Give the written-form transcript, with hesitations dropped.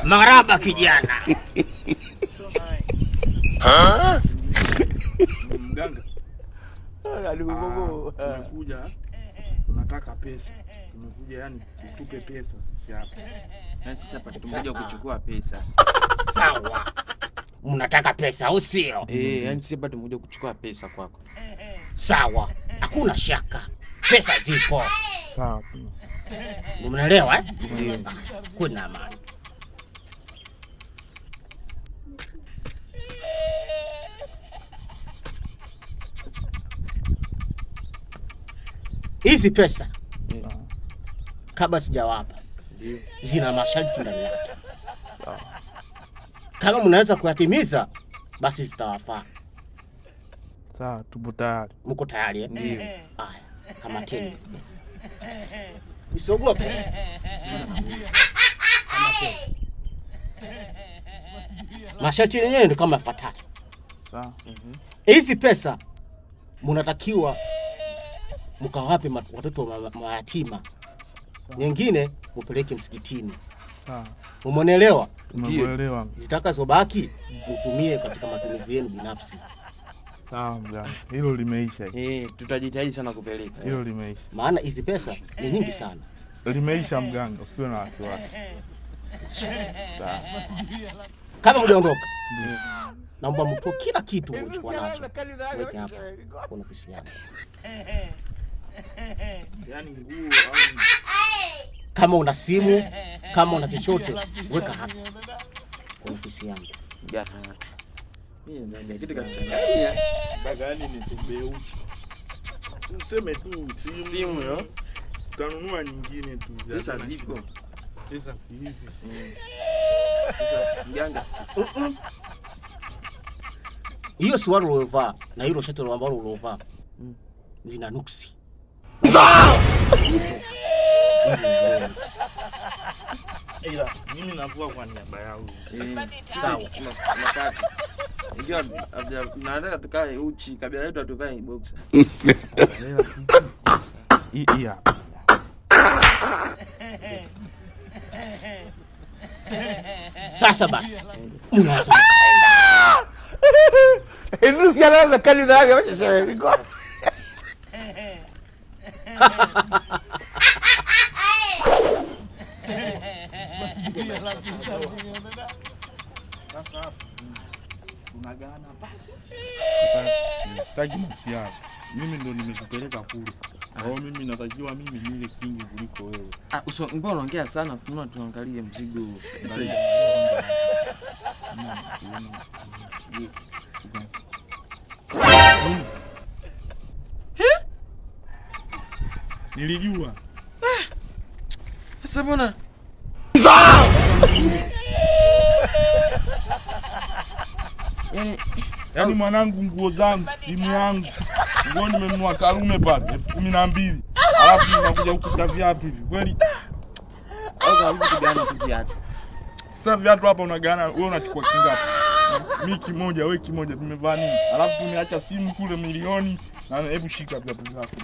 Maraba kijana. Mganga. Tumekuja tunataka pesa. Tumekuja yani tupe pesa sisi hapa. Na sisi hapa tumekuja kuchukua pesa. Sawa. Mnataka pesa au sio? Yani sisi hapa tumekuja kuchukua pesa kwako. Sawa. Hakuna shaka. Pesa zipo. Sawa. Umeelewa Kuna amani. Hizi pesa kabla sijawapa zina masharti ndani yake. Kama mnaweza kuyatimiza basi zitawafaa. Sawa, tupo tayari. Mko tayari Ndio. Haya, kama tena hizi pesa. Usiogope. Kama tena. Masharti yenyewe ndio kama ifuatayo. Sawa. Hizi pesa mnatakiwa mkawape watoto mayatima. Nyingine mupeleke msikitini. Sawa. Umeelewa? Umeelewa. Zitakazobaki utumie katika matumizi yenu binafsi. Sawa mganga. Hilo limeisha. Tutajitahidi sana kupeleka. Hilo limeisha. Maana hizi pesa ni nyingi sana. Limeisha mganga, usiwe na wasiwasi. Sawa. Kama hujaondoka, naomba mtoe kila kitu ulichokuwa nacho. Weke hapa kwa ofisi yangu. Yaani nguo au kama una simu, kama una chochote, weka hapa kwa ofisi yangu. Mimi ndio kitu kanichanganya. Bagani ni tubeuchi. Useme tu simu yo. Utanunua nyingine tu. Pesa ziko. Pesa hizi. Pesa mganga. Hiyo suruali ulovaa na hilo shati ambalo ulovaa zina nuksi. Ila mimi navua kwa niaba yangu. Sawa. Tunapata. Ndio nataka tukae uchi kabla yetu tuvae boxer. Iya. Sasa basi. Unaweza kaenda. Inu kana kali zake wacha niko. Sasa tunagana hapa. Sitaki msiara. Mimi ndo nimekupeleka kule. Au mimi natakiwa mimi nile kingi kuliko wewe. Mbona unaongea sana? Funua tuangalie mzigo. Nilijua. Sasa mbona? Yaani mwanangu, nguo zangu, simu yangu, nguo nimenunua Karume pale 12,000. Alafu unakuja ukuta viatu hivi. Kweli? Sasa viatu hapa unagana, wewe unachukua kingapi? Mimi kimoja, wewe kimoja, tumevaa nini? Alafu tumeacha simu kule milioni na hebu shika viatu vyako.